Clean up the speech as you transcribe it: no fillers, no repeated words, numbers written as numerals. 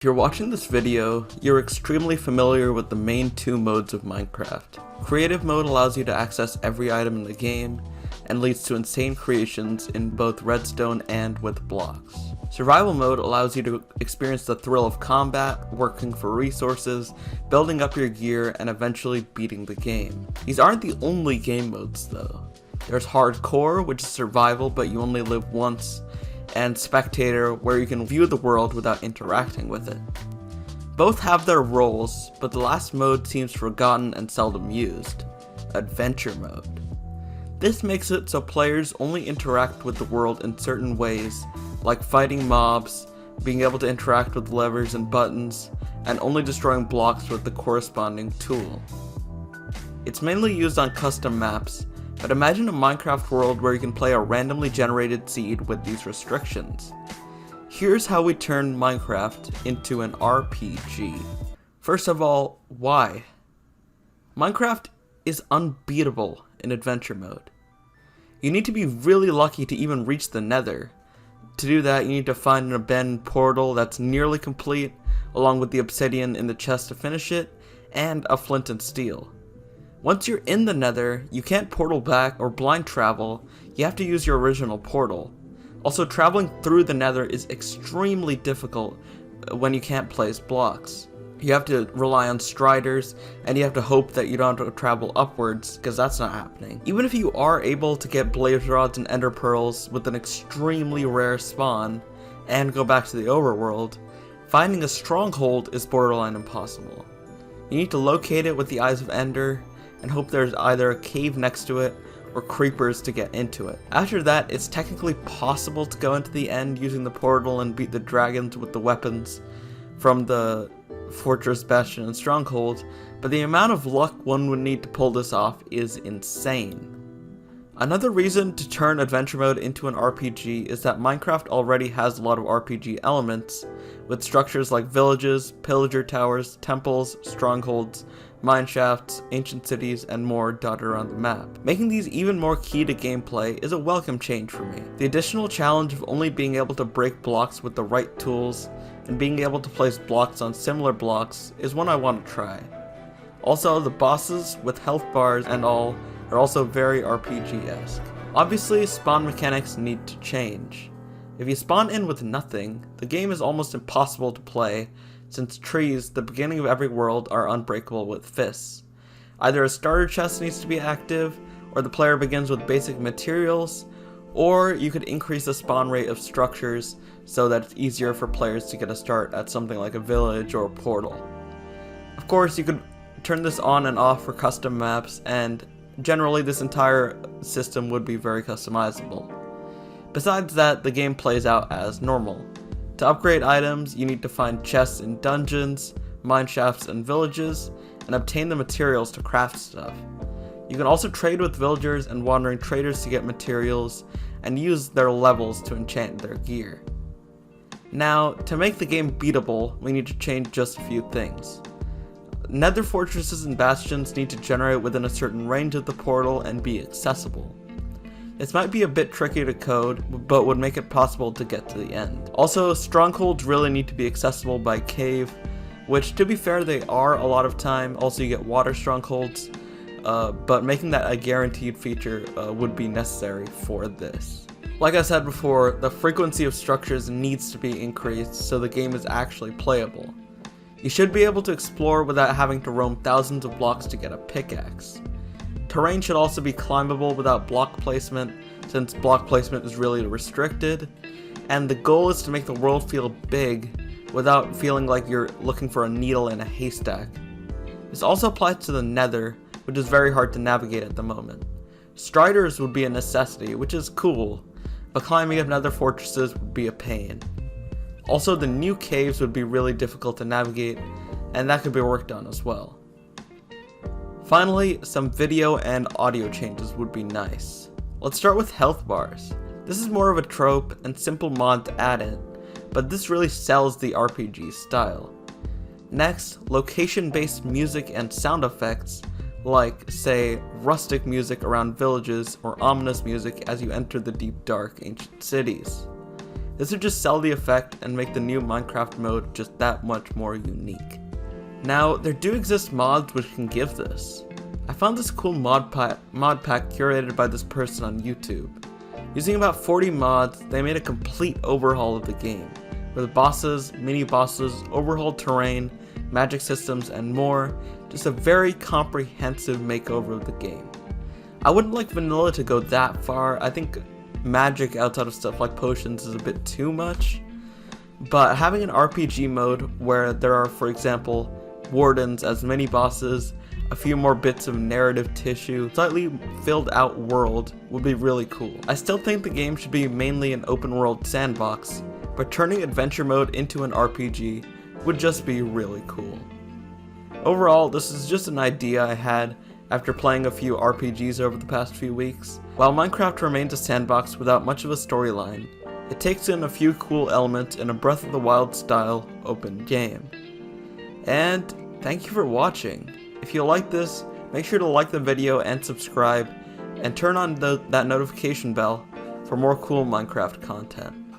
If you're watching this video, you're extremely familiar with the main two modes of Minecraft. Creative mode allows you to access every item in the game, and leads to insane creations in both redstone and with blocks. Survival mode allows you to experience the thrill of combat, working for resources, building up your gear, and eventually beating the game. These aren't the only game modes though. There's hardcore, which is survival but you only live once, and spectator, where you can view the world without interacting with it. Both have their roles, but the last mode seems forgotten and seldom used: adventure mode. This makes it so players only interact with the world in certain ways, like fighting mobs, being able to interact with levers and buttons, and only destroying blocks with the corresponding tool. It's mainly used on custom maps, but imagine a Minecraft world where you can play a randomly generated seed with these restrictions. Here's how we turn Minecraft into an RPG. First of all, why? Minecraft is unbeatable in adventure mode. You need to be really lucky to even reach the Nether. To do that, you need to find an abandoned portal that's nearly complete, along with the obsidian in the chest to finish it, and a flint and steel. Once you're in the Nether, you can't portal back or blind travel, you have to use your original portal. Also, traveling through the Nether is extremely difficult when you can't place blocks. You have to rely on striders, and you have to hope that you don't have to travel upwards, because that's not happening. Even if you are able to get blaze rods and ender pearls with an extremely rare spawn, and go back to the overworld, finding a stronghold is borderline impossible. You need to locate it with the eyes of Ender, and hope there's either a cave next to it, or creepers to get into it. After that, it's technically possible to go into the end using the portal and beat the dragons with the weapons from the Fortress, Bastion, and Stronghold, but the amount of luck one would need to pull this off is insane. Another reason to turn adventure mode into an RPG is that Minecraft already has a lot of RPG elements, with structures like villages, pillager towers, temples, strongholds, mineshafts, ancient cities, and more dotted around the map. Making these even more key to gameplay is a welcome change for me. The additional challenge of only being able to break blocks with the right tools and being able to place blocks on similar blocks is one I want to try. Also, the bosses with health bars and all are also very RPG-esque. Obviously, spawn mechanics need to change. If you spawn in with nothing, the game is almost impossible to play, since trees, the beginning of every world, are unbreakable with fists. Either a starter chest needs to be active, or the player begins with basic materials, or you could increase the spawn rate of structures so that it's easier for players to get a start at something like a village or a portal. Of course, you could turn this on and off for custom maps, and generally this entire system would be very customizable. Besides that, the game plays out as normal. To upgrade items, you need to find chests in dungeons, mineshafts, and villages, and obtain the materials to craft stuff. You can also trade with villagers and wandering traders to get materials, and use their levels to enchant their gear. Now, to make the game beatable, we need to change just a few things. Nether fortresses and bastions need to generate within a certain range of the portal and be accessible. This might be a bit tricky to code, but would make it possible to get to the end. Also, strongholds really need to be accessible by cave, which, to be fair, they are a lot of time. Also, you get water strongholds, but making that a guaranteed feature would be necessary for this. Like I said before, the frequency of structures needs to be increased so the game is actually playable. You should be able to explore without having to roam thousands of blocks to get a pickaxe. Terrain should also be climbable without block placement, since block placement is really restricted, and the goal is to make the world feel big without feeling like you're looking for a needle in a haystack. This also applies to the Nether, which is very hard to navigate at the moment. Striders would be a necessity, which is cool, but climbing up Nether fortresses would be a pain. Also, the new caves would be really difficult to navigate, and that could be worked on as well. Finally, some video and audio changes would be nice. Let's start with health bars. This is more of a trope and simple mod to add in, but this really sells the RPG style. Next, location-based music and sound effects, like, say, rustic music around villages or ominous music as you enter the deep dark ancient cities. This would just sell the effect and make the new Minecraft mode just that much more unique. Now, there do exist mods which can give this. I found this cool mod pack curated by this person on YouTube. Using about 40 mods, they made a complete overhaul of the game, with bosses, mini-bosses, overhauled terrain, magic systems, and more. Just a very comprehensive makeover of the game. I wouldn't like vanilla to go that far. I think magic outside of stuff like potions is a bit too much, but having an RPG mode where there are, for example, wardens as mini bosses, a few more bits of narrative tissue, slightly filled out world would be really cool. I still think the game should be mainly an open world sandbox, but turning adventure mode into an RPG would just be really cool. Overall, this is just an idea I had after playing a few RPGs over the past few weeks. While Minecraft remains a sandbox without much of a storyline, it takes in a few cool elements in a Breath of the Wild style open game. And thank you for watching. If you like this, make sure to like the video and subscribe, and turn on that notification bell for more cool Minecraft content.